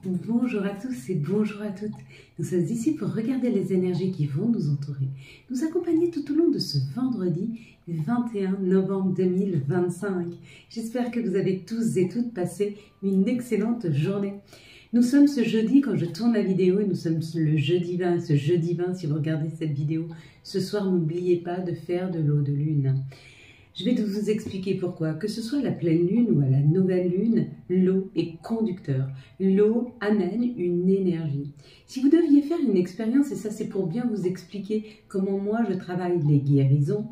Bonjour à tous et bonjour à toutes. Nous sommes ici pour regarder les énergies qui vont nous entourer, nous accompagner tout au long de ce vendredi 21 novembre 2025. J'espère que vous avez tous et toutes passé une excellente journée. Nous sommes ce jeudi quand je tourne la vidéo et nous sommes le jeudi 20. Ce jeudi 20, si vous regardez cette vidéo, ce soir, n'oubliez pas de faire de l'eau de lune. Je vais vous expliquer pourquoi. Que ce soit la pleine lune ou à la nouvelle lune, l'eau est conducteur. L'eau amène une énergie. Si vous deviez faire une expérience, et ça c'est pour bien vous expliquer comment moi je travaille les guérisons,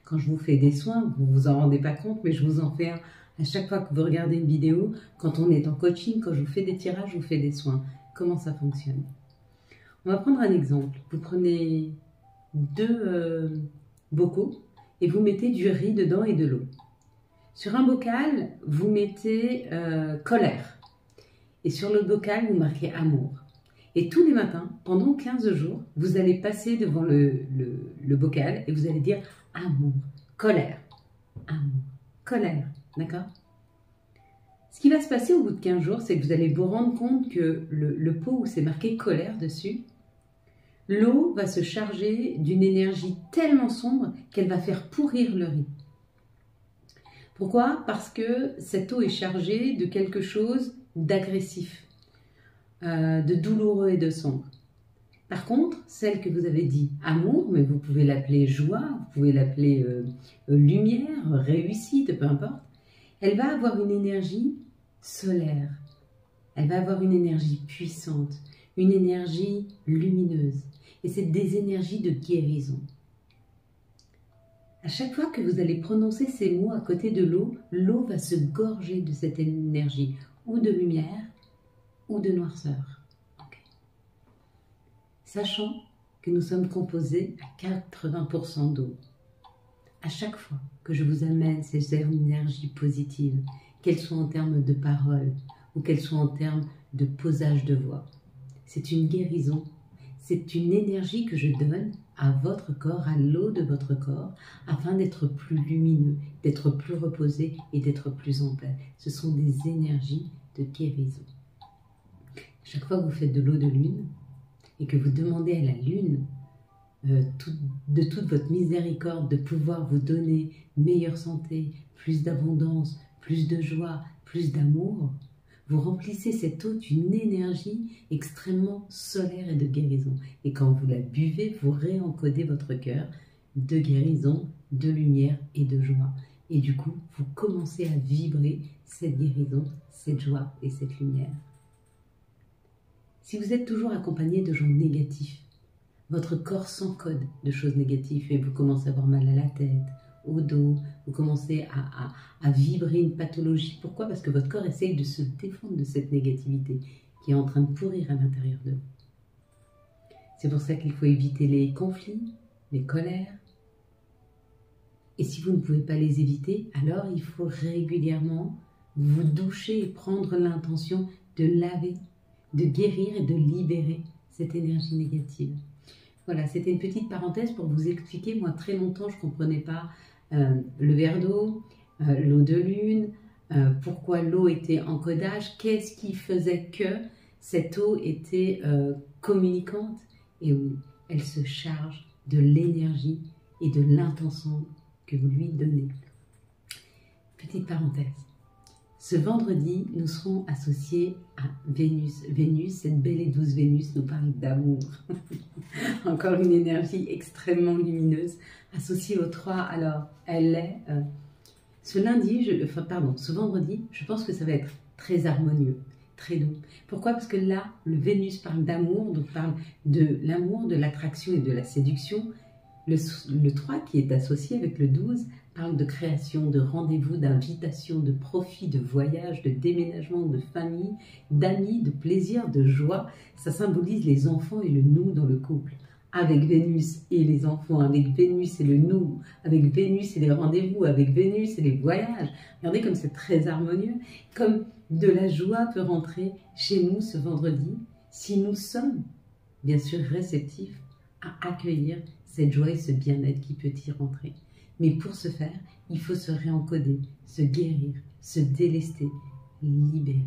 quand je vous fais des soins, vous vous en rendez pas compte, mais je vous en fais un à chaque fois que vous regardez une vidéo, quand on est en coaching, quand je vous fais des tirages, je vous fais des soins. Comment ça fonctionne? On va prendre un exemple. Vous prenez deux bocaux, et vous mettez du riz dedans et de l'eau. Sur un bocal, vous mettez colère. Et sur l'autre bocal, vous marquez amour. Et tous les matins, pendant 15 jours, vous allez passer devant le bocal et vous allez dire amour, colère, amour, colère. D'accord? Ce qui va se passer au bout de 15 jours, c'est que vous allez vous rendre compte que le pot où c'est marqué colère dessus, l'eau va se charger d'une énergie tellement sombre qu'elle va faire pourrir le riz. Pourquoi? Parce que cette eau est chargée de quelque chose d'agressif, de douloureux et de sombre. Par contre, celle que vous avez dit amour, mais vous pouvez l'appeler joie, vous pouvez l'appeler lumière, réussite, peu importe, elle va avoir une énergie solaire, elle va avoir une énergie puissante, une énergie lumineuse. Et c'est des énergies de guérison. À chaque fois que vous allez prononcer ces mots à côté de l'eau, l'eau va se gorger de cette énergie, ou de lumière, ou de noirceur. Okay. Sachant que nous sommes composés à 80% d'eau. À chaque fois que je vous amène ces énergies positives, qu'elles soient en termes de paroles, ou qu'elles soient en termes de posage de voix, c'est une guérison. C'est une énergie que je donne à votre corps, à l'eau de votre corps, afin d'être plus lumineux, d'être plus reposé et d'être plus en paix. Ce sont des énergies de guérison. Chaque fois que vous faites de l'eau de lune et que vous demandez à la lune de toute votre miséricorde de pouvoir vous donner meilleure santé, plus d'abondance, plus de joie, plus d'amour, vous remplissez cette eau d'une énergie extrêmement solaire et de guérison. Et quand vous la buvez, vous réencodez votre cœur de guérison, de lumière et de joie. Et du coup, vous commencez à vibrer cette guérison, cette joie et cette lumière. Si vous êtes toujours accompagné de gens négatifs, votre corps s'encode de choses négatives et vous commencez à avoir mal à la tête, au dos, vous commencez à vibrer une pathologie. Pourquoi? Parce que votre corps essaye de se défendre de cette négativité qui est en train de pourrir à l'intérieur de vous. C'est pour ça qu'il faut éviter les conflits, les colères. Et si vous ne pouvez pas les éviter, alors il faut régulièrement vous doucher et prendre l'intention de laver, de guérir et de libérer cette énergie négative. Voilà, c'était une petite parenthèse pour vous expliquer. Moi, très longtemps, je ne comprenais pas le verre d'eau, l'eau de lune, pourquoi l'eau était en codage, qu'est-ce qui faisait que cette eau était communicante. Et oui, elle se charge de l'énergie et de l'intention que vous lui donnez. Petite parenthèse. Ce vendredi, nous serons associés à Vénus. Vénus, cette belle et douce Vénus, nous parle d'amour. Encore une énergie extrêmement lumineuse, associée aux 3. Alors, elle est... ce vendredi, je pense que ça va être très harmonieux, très doux. Pourquoi? Parce que là, le Vénus parle d'amour, donc parle de l'amour, de l'attraction et de la séduction. Le 3 qui est associé avec le 12 parle de création, de rendez-vous, d'invitation, de profit, de voyage, de déménagement, de famille, d'amis, de plaisir, de joie. Ça symbolise les enfants et le nous dans le couple. Avec Vénus et les enfants, avec Vénus et le nous, avec Vénus et les rendez-vous, avec Vénus et les voyages. Regardez comme c'est très harmonieux, comme de la joie peut rentrer chez nous ce vendredi si nous sommes bien sûr réceptifs à accueillir cette joie et ce bien-être qui peut y rentrer. Mais pour ce faire, il faut se réencoder, se guérir, se délester, libérer.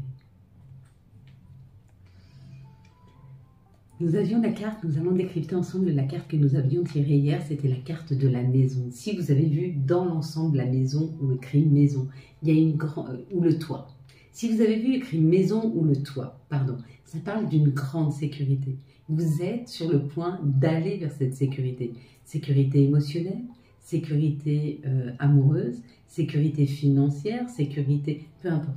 Nous avions la carte, nous allons décrypter ensemble la carte que nous avions tirée hier, c'était la carte de la maison. Si vous avez vu dans l'ensemble la maison ou écrit maison, il y a une grande ou le toit. Si vous avez vu écrit maison ou le toit, pardon, ça parle d'une grande sécurité. Vous êtes sur le point d'aller vers cette sécurité. Sécurité émotionnelle, sécurité amoureuse, sécurité financière, sécurité, peu importe.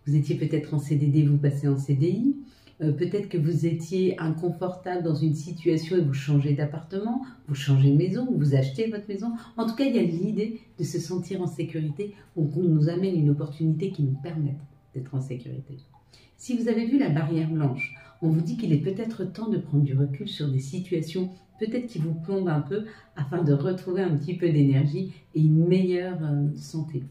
Vous étiez peut-être en CDD, vous passez en CDI. Peut-être que vous étiez inconfortable dans une situation et vous changez d'appartement, vous changez de maison, vous achetez votre maison. En tout cas, il y a l'idée de se sentir en sécurité ou qu'on nous amène une opportunité qui nous permette d'être en sécurité. Si vous avez vu la barrière blanche, on vous dit qu'il est peut-être temps de prendre du recul sur des situations peut-être qui vous plombent un peu afin de retrouver un petit peu d'énergie et une meilleure santé.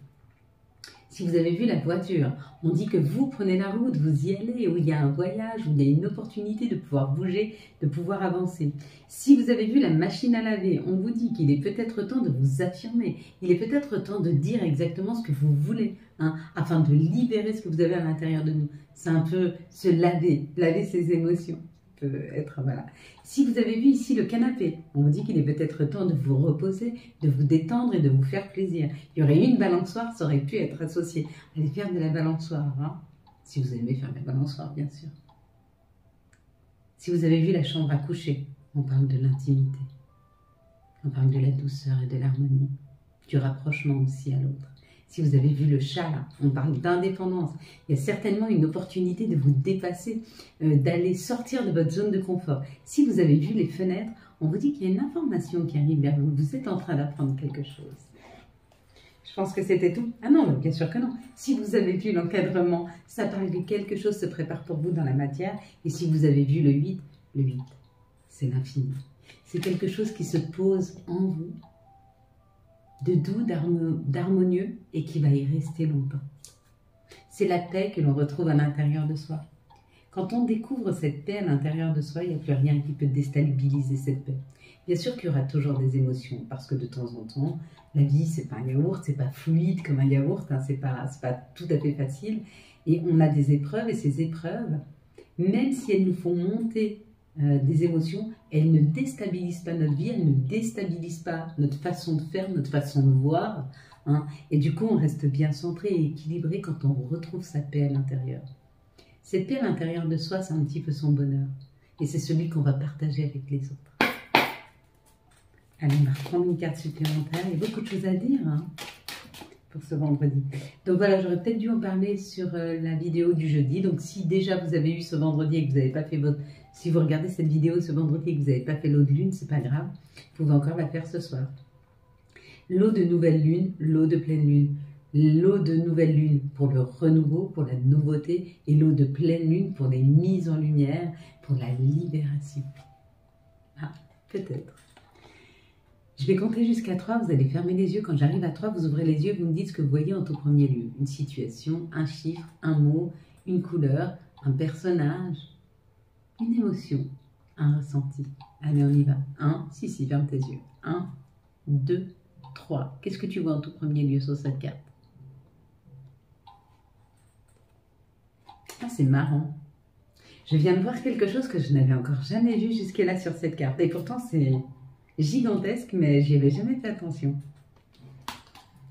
Si vous avez vu la voiture, on dit que vous prenez la route, vous y allez, où il y a un voyage, où il y a une opportunité de pouvoir bouger, de pouvoir avancer. Si vous avez vu la machine à laver, on vous dit qu'il est peut-être temps de vous affirmer, il est peut-être temps de dire exactement ce que vous voulez, afin de libérer ce que vous avez à l'intérieur de nous. C'est un peu se laver ses émotions. Voilà. Si vous avez vu ici le canapé, on vous dit qu'il est peut-être temps de vous reposer, de vous détendre et de vous faire plaisir. Il y aurait une balançoire, ça aurait pu être associé. Allez faire de la balançoire, si vous aimez faire de la balançoire, bien sûr. Si vous avez vu la chambre à coucher, on parle de l'intimité. On parle de la douceur et de l'harmonie, du rapprochement aussi à l'autre. Si vous avez vu le chat, là, on parle d'indépendance. Il y a certainement une opportunité de vous dépasser, d'aller sortir de votre zone de confort. Si vous avez vu les fenêtres, on vous dit qu'il y a une information qui arrive vers vous. Vous êtes en train d'apprendre quelque chose. Je pense que c'était tout. Ah non, bien sûr que non. Si vous avez vu l'encadrement, ça parle que quelque chose se prépare pour vous dans la matière. Et si vous avez vu le 8, c'est l'infini. C'est quelque chose qui se pose en vous, de doux, d'harmonieux et qui va y rester longtemps. C'est la paix que l'on retrouve à l'intérieur de soi. Quand on découvre cette paix à l'intérieur de soi, il n'y a plus rien qui peut déstabiliser cette paix. Bien sûr qu'il y aura toujours des émotions, parce que de temps en temps, la vie, c'est pas un yaourt, c'est pas fluide comme un yaourt, c'est pas tout à fait facile. Et on a des épreuves, et ces épreuves, même si elles nous font monter des émotions, elles ne déstabilisent pas notre vie, elles ne déstabilisent pas notre façon de faire, notre façon de voir. Et du coup, on reste bien centré et équilibré quand on retrouve sa paix à l'intérieur. Cette paix à l'intérieur de soi, c'est un petit peu son bonheur. Et c'est celui qu'on va partager avec les autres. Allez, on va reprendre une carte supplémentaire. Il y a beaucoup de choses à dire pour ce vendredi. Donc voilà, j'aurais peut-être dû en parler sur la vidéo du jeudi. Donc si déjà vous avez eu ce vendredi et que vous n'avez pas fait votre... Si vous regardez cette vidéo ce vendredi et que vous n'avez pas fait l'eau de lune, c'est pas grave. Vous pouvez encore la faire ce soir. L'eau de nouvelle lune, l'eau de pleine lune. L'eau de nouvelle lune pour le renouveau, pour la nouveauté. Et l'eau de pleine lune pour les mises en lumière, pour la libération. Peut-être. Je vais compter jusqu'à 3, vous allez fermer les yeux. Quand j'arrive à 3, vous ouvrez les yeux, vous me dites ce que vous voyez en tout premier lieu. Une situation, un chiffre, un mot, une couleur, un personnage, une émotion, un ressenti. Allez, on y va. 1, si, ferme tes yeux. 1, 2, 3. Qu'est-ce que tu vois en tout premier lieu sur cette carte? Ah, c'est marrant. Je viens de voir quelque chose que je n'avais encore jamais vu jusque-là sur cette carte. Et pourtant, c'est gigantesque, mais j'y avais jamais fait attention.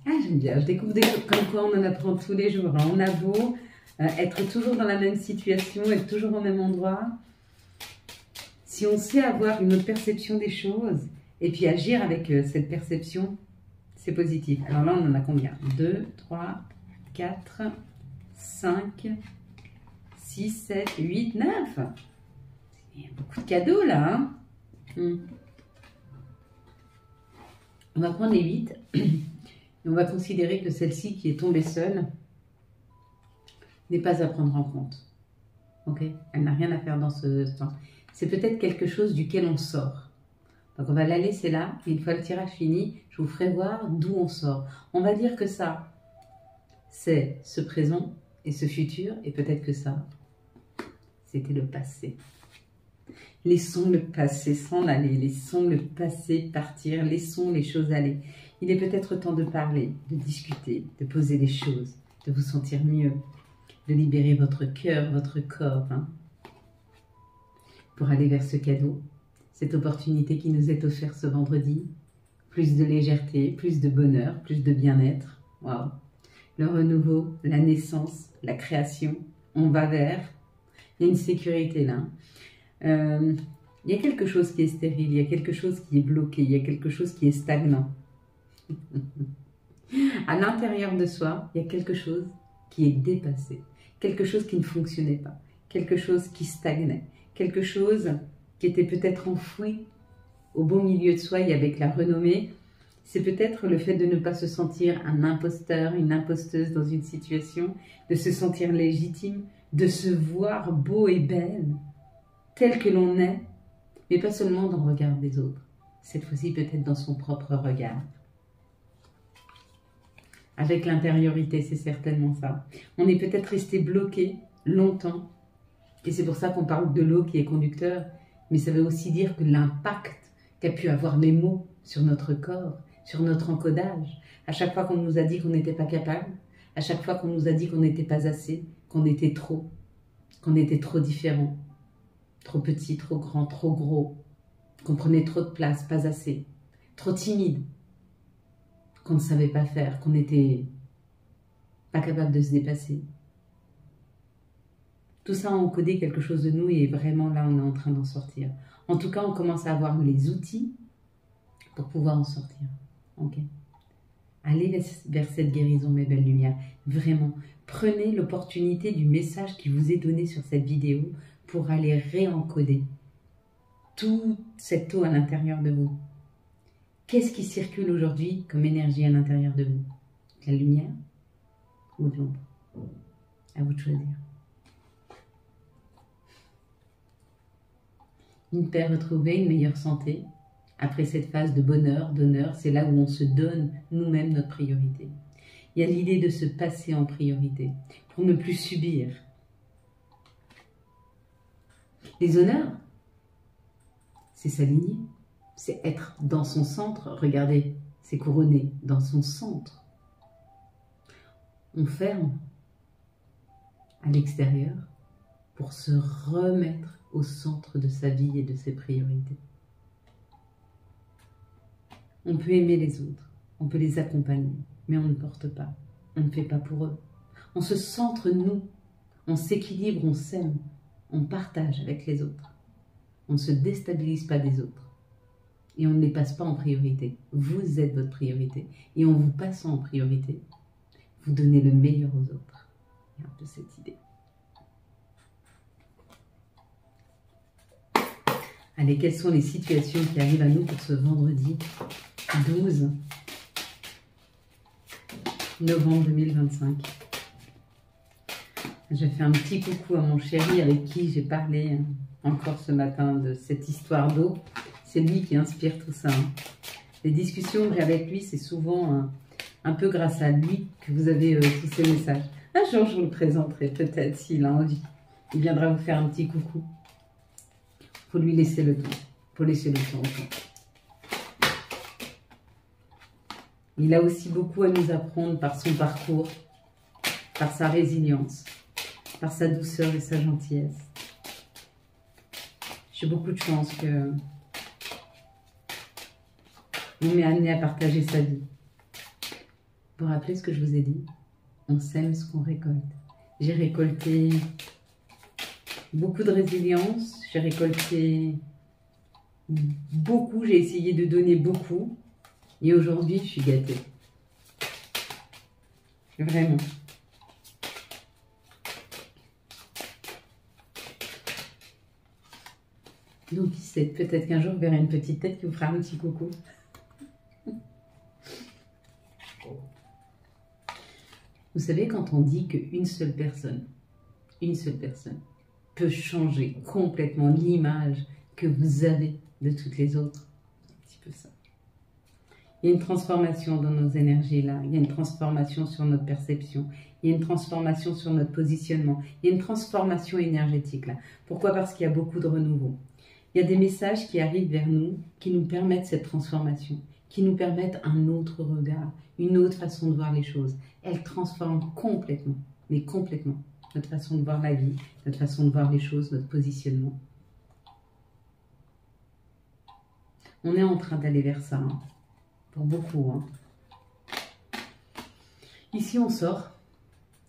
Ah, j'aime bien. Je découvre des choses comme quoi on en apprend tous les jours. On a beau être toujours dans la même situation, être toujours au même endroit. Si on sait avoir une autre perception des choses et puis agir avec cette perception, c'est positif. Alors là, on en a combien? 2, 3, 4, 5, 6, 7, 8, 9. Il y a beaucoup de cadeaux là. On va prendre les 8 et on va considérer que celle-ci qui est tombée seule n'est pas à prendre en compte. Ok? Elle n'a rien à faire dans ce temps. C'est peut-être quelque chose duquel on sort. Donc on va la laisser là. Et une fois le tirage fini, je vous ferai voir d'où on sort. On va dire que ça, c'est ce présent et ce futur. Et peut-être que ça, c'était le passé. Laissons le passé s'en aller, laissons le passé partir, laissons les choses aller. Il est peut-être temps de parler, de discuter, de poser des choses, de vous sentir mieux, de libérer votre cœur, votre corps. pour aller vers ce cadeau, cette opportunité qui nous est offerte ce vendredi. Plus de légèreté, plus de bonheur, plus de bien-être. Waouh! Le renouveau, la naissance, la création, on va vers. Il y a une sécurité là. Il y a quelque chose qui est stérile, il y a quelque chose qui est bloqué, il y a quelque chose qui est stagnant. À l'intérieur de soi, il y a quelque chose qui est dépassé, quelque chose qui ne fonctionnait pas, quelque chose qui stagnait, quelque chose qui était peut-être enfoui au beau milieu de soi et avec la renommée. C'est peut-être le fait de ne pas se sentir un imposteur, une imposteuse dans une situation, de se sentir légitime, de se voir beau et belle, tel que l'on est, mais pas seulement dans le regard des autres, cette fois-ci peut-être dans son propre regard. Avec l'intériorité, c'est certainement ça. On est peut-être resté bloqué longtemps, et c'est pour ça qu'on parle de l'eau qui est conducteur, mais ça veut aussi dire que l'impact qu'a pu avoir les mots sur notre corps, sur notre encodage, à chaque fois qu'on nous a dit qu'on n'était pas capable, à chaque fois qu'on nous a dit qu'on n'était pas assez, qu'on était trop différent, trop petit, trop grand, trop gros, qu'on prenait trop de place, pas assez, trop timide, qu'on ne savait pas faire, qu'on n'était pas capable de se dépasser. Tout ça a encodé quelque chose de nous et vraiment là on est en train d'en sortir. En tout cas on commence à avoir les outils pour pouvoir en sortir. Ok. Allez vers cette guérison mes belles lumières. Vraiment, prenez l'opportunité du message qui vous est donné sur cette vidéo pour aller réencoder toute cette eau à l'intérieur de vous. Qu'est-ce qui circule aujourd'hui comme énergie à l'intérieur de vous? De la lumière ou de l'ombre? À vous de choisir. Une paix retrouvée, une meilleure santé. Après cette phase de bonheur, d'honneur, c'est là où on se donne nous-mêmes notre priorité. Il y a l'idée de se passer en priorité pour ne plus subir. Les honneurs, c'est s'aligner, c'est être dans son centre. Regardez, c'est couronné dans son centre. On ferme à l'extérieur pour se remettre au centre de sa vie et de ses priorités. On peut aimer les autres, on peut les accompagner, mais on ne porte pas, on ne fait pas pour eux. On se centre nous, on s'équilibre, on s'aime, on partage avec les autres. On ne se déstabilise pas des autres et on ne les passe pas en priorité. Vous êtes votre priorité et en vous passant en priorité, vous donnez le meilleur aux autres. Il y a un peu cette idée. Allez, quelles sont les situations qui arrivent à nous pour ce vendredi 12 novembre 2025. Je fais un petit coucou à mon chéri avec qui j'ai parlé encore ce matin de cette histoire d'eau. C'est lui qui inspire tout ça. Les discussions que j'ai avec lui, c'est souvent un peu grâce à lui que vous avez tous ces messages. Un jour, je vous le présenterai peut-être s'il a envie. Il viendra vous faire un petit coucou. Il faut lui laisser le temps. Il faut laisser le temps au temps. Il a aussi beaucoup à nous apprendre par son parcours, par sa résilience, par sa douceur et sa gentillesse. J'ai beaucoup de chance que on m'ait amené à partager sa vie. Vous vous rappelez ce que je vous ai dit? On sème ce qu'on récolte. J'ai récolté beaucoup de résilience, j'ai récolté beaucoup, j'ai essayé de donner beaucoup. Et aujourd'hui, je suis gâtée. Vraiment. Donc, qui sait, peut-être qu'un jour, vous verrez une petite tête qui vous fera un petit coucou. Vous savez, quand on dit qu'une seule personne peut changer complètement l'image que vous avez de toutes les autres, c'est un petit peu ça. Il y a une transformation dans nos énergies là, il y a une transformation sur notre perception, il y a une transformation sur notre positionnement, il y a une transformation énergétique là. Pourquoi? Parce qu'il y a beaucoup de renouveau. Il y a des messages qui arrivent vers nous, qui nous permettent cette transformation, qui nous permettent un autre regard, une autre façon de voir les choses. Elles transforment complètement, mais complètement, notre façon de voir la vie, notre façon de voir les choses, notre positionnement. On est en train d'aller vers ça, hein, pour beaucoup. Hein. Ici, on sort,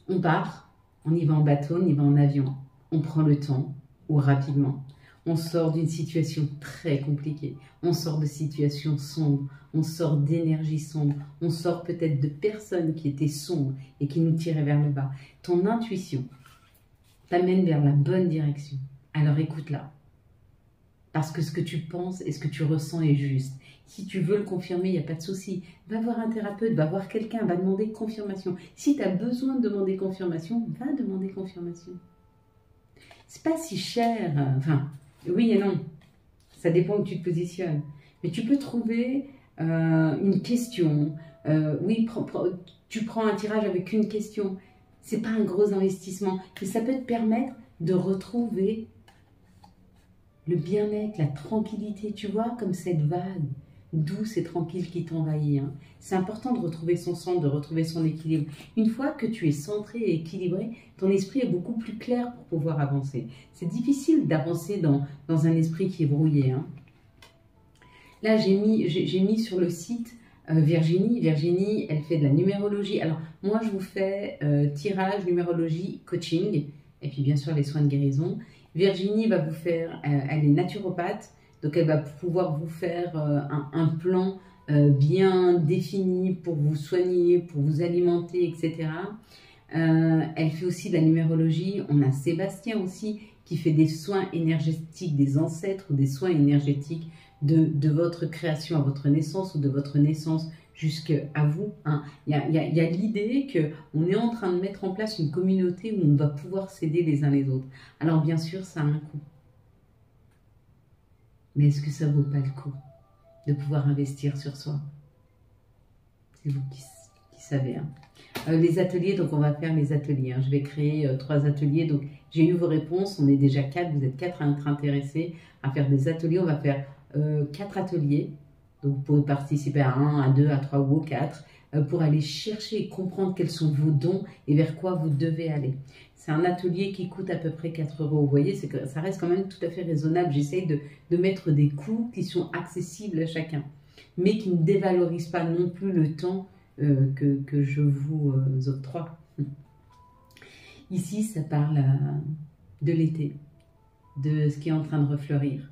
on part, on y va en bateau, on y va en avion. On prend le temps, ou rapidement. On sort d'une situation très compliquée. On sort de situations sombres. On sort d'énergie sombre. On sort peut-être de personnes qui étaient sombres et qui nous tiraient vers le bas. Ton intuition t'amène vers la bonne direction. Alors écoute-la. Parce que ce que tu penses et ce que tu ressens est juste. Si tu veux le confirmer, il n'y a pas de souci. Va voir un thérapeute, va voir quelqu'un, va demander confirmation. Si tu as besoin de demander confirmation, va demander confirmation. C'est pas si cher. Enfin, oui et non. Ça dépend où tu te positionnes. Mais tu peux trouver une question. Oui, tu prends un tirage avec une question. C'est pas un gros investissement. Mais ça peut te permettre de retrouver le bien-être, la tranquillité, tu vois, comme cette vague douce et tranquille qui t'envahit. Hein. C'est important de retrouver son centre, de retrouver son équilibre. Une fois que tu es centré et équilibré, ton esprit est beaucoup plus clair pour pouvoir avancer. C'est difficile d'avancer dans un esprit qui est brouillé. Hein. Là, j'ai mis sur le site Virginie. Virginie, elle fait de la numérologie. Alors, moi, je vous fais tirage, numérologie, coaching, et puis bien sûr les soins de guérison. Virginie va vous faire, elle est naturopathe, donc elle va pouvoir vous faire un plan bien défini pour vous soigner, pour vous alimenter, etc. Elle fait aussi de la numérologie. On a Sébastien aussi qui fait des soins énergétiques des ancêtres ou des soins énergétiques de votre création à votre naissance ou de votre naissance jusqu'à vous. Hein. Il y a l'idée qu'on est en train de mettre en place une communauté où on va pouvoir s'aider les uns les autres. Alors bien sûr, ça a un coût. Mais est-ce que ça vaut pas le coup de pouvoir investir sur soi? C'est vous qui savez. Hein. Les ateliers, donc on va faire les ateliers. Hein. Je vais créer 3 ateliers. Donc j'ai eu vos réponses. On est déjà 4. Vous êtes 4 à être intéressés à faire des ateliers. On va faire 4 ateliers. Donc, vous pouvez participer à 1, à 2, à 3 ou 4 pour aller chercher et comprendre quels sont vos dons et vers quoi vous devez aller. C'est un atelier qui coûte à peu près 4 €. Vous voyez, ça reste quand même tout à fait raisonnable. J'essaye de mettre des coûts qui sont accessibles à chacun, mais qui ne dévalorisent pas non plus le temps que je vous octroie. Ici, ça parle de l'été, de ce qui est en train de refleurir,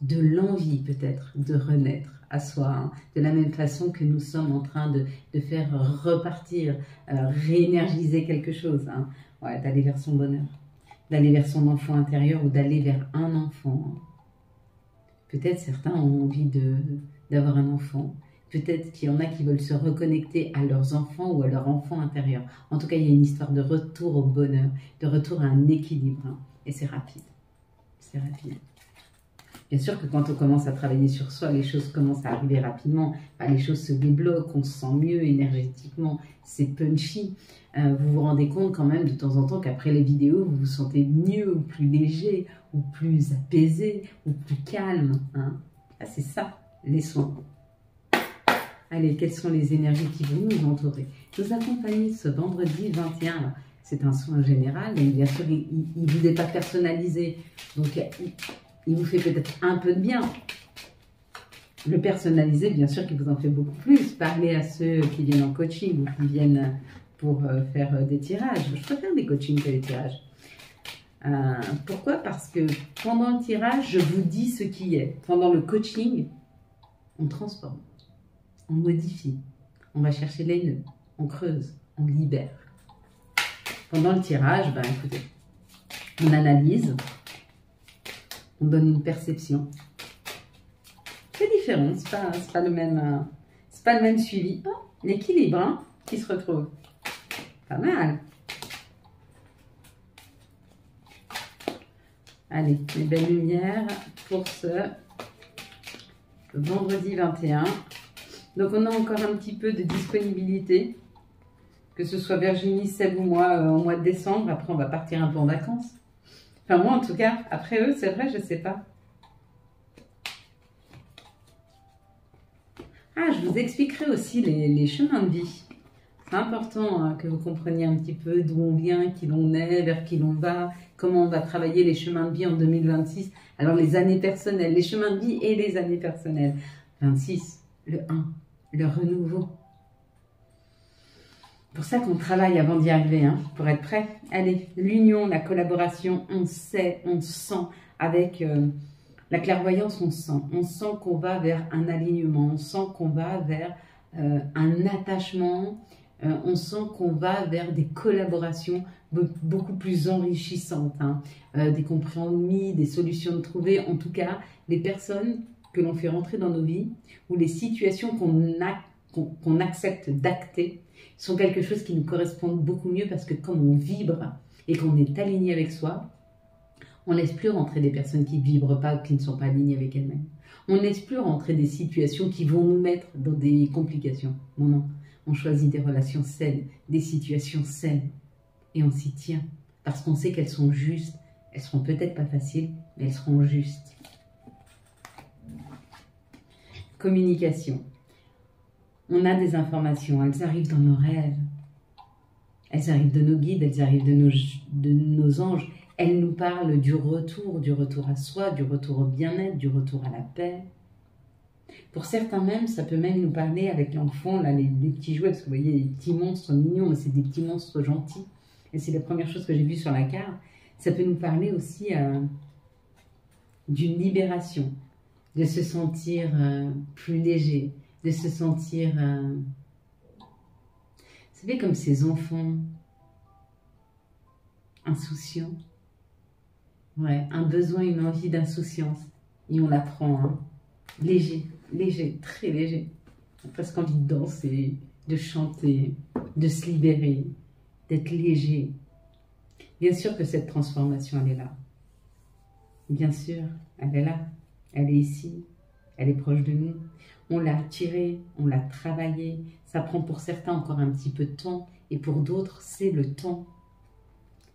de l'envie peut-être de renaître à soi, hein, de la même façon que nous sommes en train de faire repartir, réénergiser quelque chose, hein, ouais, d'aller vers son bonheur, d'aller vers son enfant intérieur ou d'aller vers un enfant. Hein. Peut-être certains ont envie d'avoir un enfant, peut-être qu'il y en a qui veulent se reconnecter à leurs enfants ou à leur enfant intérieur. En tout cas, il y a une histoire de retour au bonheur, de retour à un équilibre, hein, et c'est rapide, c'est rapide. Bien sûr que quand on commence à travailler sur soi, les choses commencent à arriver rapidement. Enfin, les choses se débloquent, on se sent mieux énergétiquement, c'est punchy. Vous vous rendez compte quand même de temps en temps qu'après les vidéos, vous vous sentez mieux ou plus léger, ou plus apaisé, ou plus calme. Hein. Ah, c'est ça, les soins. Allez, quelles sont les énergies qui vont nous entourer? Nous accompagner ce vendredi 21. C'est un soin général, mais bien sûr, il ne vous est pas personnalisé. Donc, il vous fait peut-être un peu de bien. Le personnaliser, bien sûr qu'il vous en fait beaucoup plus. Parlez à ceux qui viennent en coaching ou qui viennent pour faire des tirages. Je préfère des coachings que des tirages. Pourquoi? Parce que pendant le tirage, je vous dis ce qui est. Pendant le coaching, on transforme, on modifie, on va chercher les nœuds, on creuse, on libère. Pendant le tirage, ben, écoutez, on analyse, on donne une perception. C'est différent, c'est pas le même suivi. Oh, l'équilibre, hein, qui se retrouve. Pas mal. Allez, les belles lumières pour ce vendredi 21. Donc on a encore un petit peu de disponibilité, que ce soit Virginie, Seb ou moi, au mois de décembre. Après, on va partir un peu en vacances. Enfin, moi, en tout cas, après eux, c'est vrai, je ne sais pas. Ah, je vous expliquerai aussi les chemins de vie. C'est important hein, que vous compreniez un petit peu d'où on vient, qui l'on est, vers qui l'on va, comment on va travailler les chemins de vie en 2026. Alors les années personnelles, les chemins de vie et les années personnelles. 26, le 1, le renouveau. Pour ça qu'on travaille avant d'y arriver, hein, pour être prêt. Allez, l'union, la collaboration, on sait, on sent avec la clairvoyance, on sent qu'on va vers un alignement, on sent qu'on va vers un attachement, on sent qu'on va vers des collaborations beaucoup plus enrichissantes, hein, des compromis, des solutions de trouver, en tout cas, les personnes que l'on fait rentrer dans nos vies ou les situations qu'on accepte d'acter sont quelque chose qui nous correspond beaucoup mieux parce que comme on vibre et qu'on est aligné avec soi, on ne laisse plus rentrer des personnes qui ne vibrent pas ou qui ne sont pas alignées avec elles-mêmes. On ne laisse plus rentrer des situations qui vont nous mettre dans des complications. Non, non. On choisit des relations saines, des situations saines. Et on s'y tient parce qu'on sait qu'elles sont justes. Elles seront peut-être pas faciles, mais elles seront justes. Communication. On a des informations, elles arrivent dans nos rêves. Elles arrivent de nos guides, elles arrivent de nos anges. Elles nous parlent du retour à soi, du retour au bien-être, du retour à la paix. Pour certains même, ça peut même nous parler avec l'enfant, là, les petits jouets, parce que vous voyez, les petits monstres mignons, mais c'est des petits monstres gentils. Et c'est la première chose que j'ai vue sur la carte. Ça peut nous parler aussi d'une libération, de se sentir plus léger, de se sentir... vous savez, comme ces enfants insouciants. Ouais, un besoin, une envie d'insouciance. Et on la prend, hein. Léger, léger, très léger. On a presque envie de danser, de chanter, de se libérer, d'être léger. Bien sûr que cette transformation, elle est là. Bien sûr, elle est là. Elle est ici. Elle est proche de nous. On l'a attirée, on l'a travaillée. Ça prend pour certains encore un petit peu de temps. Et pour d'autres, c'est le temps.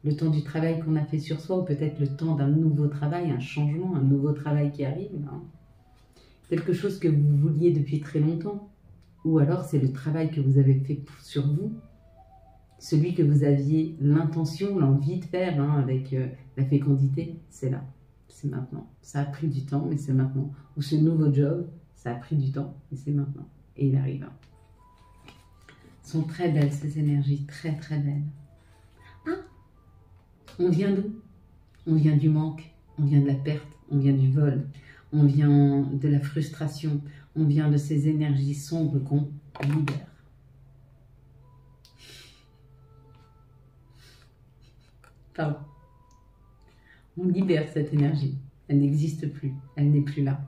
Le temps du travail qu'on a fait sur soi, ou peut-être le temps d'un nouveau travail, un changement, un nouveau travail qui arrive. Hein. Quelque chose que vous vouliez depuis très longtemps. Ou alors c'est le travail que vous avez fait sur vous. Celui que vous aviez l'intention, l'envie de faire hein, avec la fécondité, c'est là. C'est maintenant. Ça a pris du temps, mais c'est maintenant. Ou ce nouveau job, ça a pris du temps, mais c'est maintenant. Et il arrive. Hein. Sont très belles ces énergies, très très belles. Ah, on vient d'où? On vient du manque, on vient de la perte, on vient du vol, on vient de la frustration, on vient de ces énergies sombres qu'on libère. Pardon. On libère cette énergie. Elle n'existe plus. Elle n'est plus là.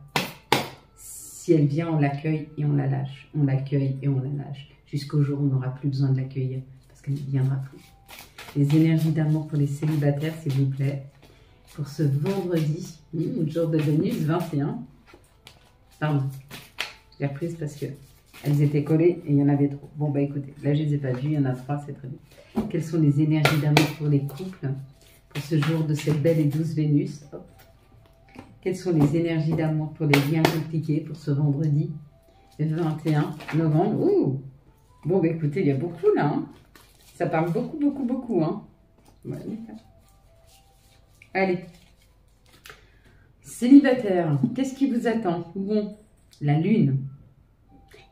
Si elle vient, on l'accueille et on la lâche. On l'accueille et on la lâche. Jusqu'au jour où on n'aura plus besoin de l'accueillir. Parce qu'elle ne viendra plus. Les énergies d'amour pour les célibataires, s'il vous plaît. Pour ce vendredi, jour de Vénus, 21. Pardon. Je l'ai reprise parce que elles étaient collées et il y en avait trop. Bon, bah écoutez, là je ne les ai pas vues. Il y en a 3, c'est très bien. Quelles sont les énergies d'amour pour les couples pour ce jour de cette belle et douce Vénus? Hop. Quelles sont les énergies d'amour pour les liens compliqués pour ce vendredi 21 novembre? Ouh. Bon, bah écoutez, il y a beaucoup là. Hein. Ça parle beaucoup, beaucoup, beaucoup. Hein. Ouais, allez. Célibataire, qu'est-ce qui vous attend? Bon, la lune.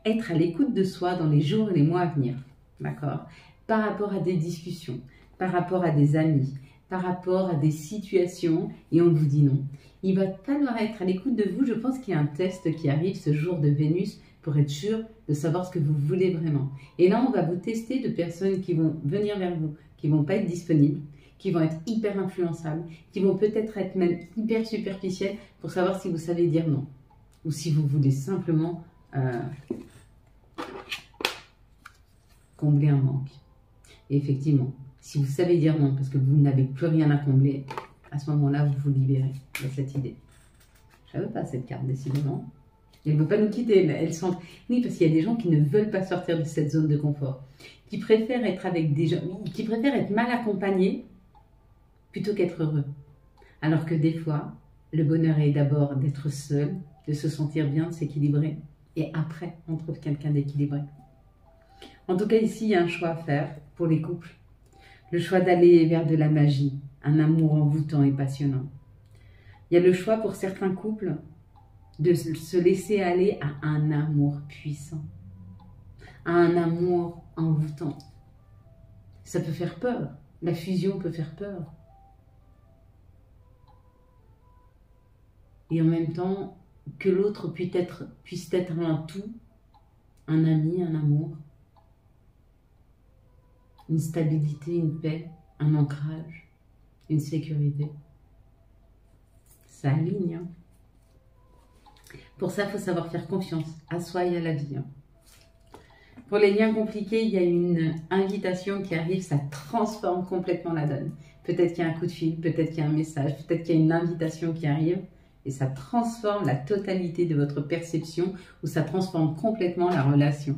Être à l'écoute de soi dans les jours et les mois à venir. D'accord? Par rapport à des discussions, par rapport à des amis, par rapport à des situations, et on vous dit non. Il va falloir être à l'écoute de vous. Je pense qu'il y a un test qui arrive ce jour de Vénus pour être sûr de savoir ce que vous voulez vraiment. Et là, on va vous tester de personnes qui vont venir vers vous, qui ne vont pas être disponibles, qui vont être hyper influençables, qui vont peut-être être même hyper superficielles pour savoir si vous savez dire non. Ou si vous voulez simplement combler un manque. Et effectivement, si vous savez dire non parce que vous n'avez plus rien à combler, à ce moment-là, vous vous libérez de cette idée. Je ne veux pas cette carte, décidément. Elle ne veut pas nous quitter, mais elle sent... Oui, parce qu'il y a des gens qui ne veulent pas sortir de cette zone de confort, qui préfèrent être avec des gens, qui préfèrent être mal accompagnés plutôt qu'être heureux. Alors que des fois, le bonheur est d'abord d'être seul, de se sentir bien, de s'équilibrer, et après, on trouve quelqu'un d'équilibré. En tout cas, ici, il y a un choix à faire pour les couples. Le choix d'aller vers de la magie, un amour envoûtant et passionnant. Il y a le choix pour certains couples de se laisser aller à un amour puissant, à un amour envoûtant. Ça peut faire peur. La fusion peut faire peur. Et en même temps, que l'autre puisse être un tout, un ami, un amour, une stabilité, une paix, un ancrage, une sécurité. Ça aligne. Hein. Pour ça, il faut savoir faire confiance à soi et à la vie. Hein. Pour les liens compliqués, il y a une invitation qui arrive, ça transforme complètement la donne. Peut-être qu'il y a un coup de fil, peut-être qu'il y a un message, peut-être qu'il y a une invitation qui arrive et ça transforme la totalité de votre perception ou ça transforme complètement la relation.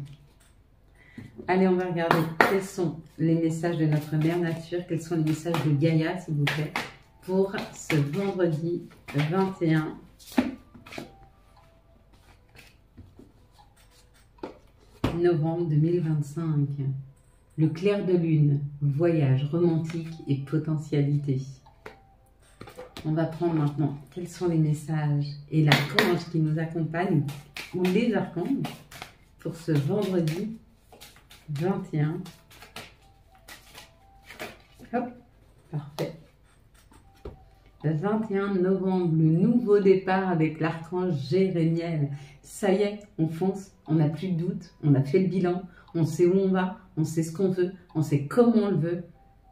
Allez, on va regarder quels sont les messages de notre mère nature, quels sont les messages de Gaïa, s'il vous plaît, pour ce vendredi 21 novembre 2025. Le clair de lune, voyage romantique et potentialité. On va prendre maintenant quels sont les messages et l'archange qui nous accompagne, ou les archanges, pour ce vendredi 21. Hop, parfait. Le 21 novembre, le nouveau départ avec l'archange Jérémiel. Ça y est, on fonce, on n'a plus de doute, on a fait le bilan, on sait où on va, on sait ce qu'on veut, on sait comment on le veut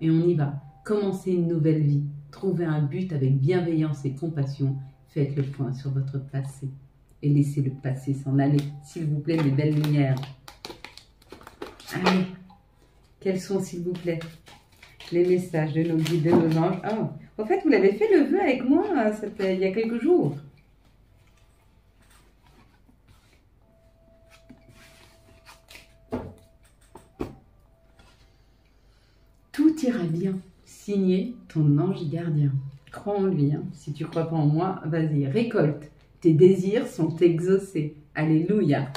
et on y va. Commencez une nouvelle vie, trouvez un but avec bienveillance et compassion, faites le point sur votre passé et laissez le passé s'en aller, s'il vous plaît, mes belles lumières. Allez, quels sont, s'il vous plaît, les messages de nos guides, de nos anges? Oh, en fait, vous l'avez fait le vœu avec moi, il y a quelques jours. Tout ira bien. Signé ton ange gardien. Crois en lui. Hein. Si tu ne crois pas en moi, vas-y, récolte. Tes désirs sont exaucés. Alléluia.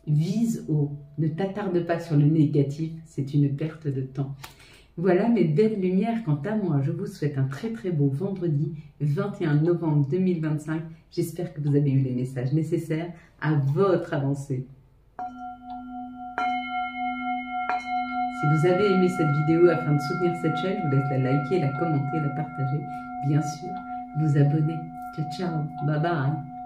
Vise haut. Ne t'attarde pas sur le négatif. C'est une perte de temps. Voilà mes belles lumières. Quant à moi, je vous souhaite un très très beau vendredi 21 novembre 2025. J'espère que vous avez eu les messages nécessaires à votre avancée. Si vous avez aimé cette vidéo afin de soutenir cette chaîne, je vous laisse la liker, la commenter, la partager. Bien sûr, vous abonner. Ciao, ciao. Bye bye.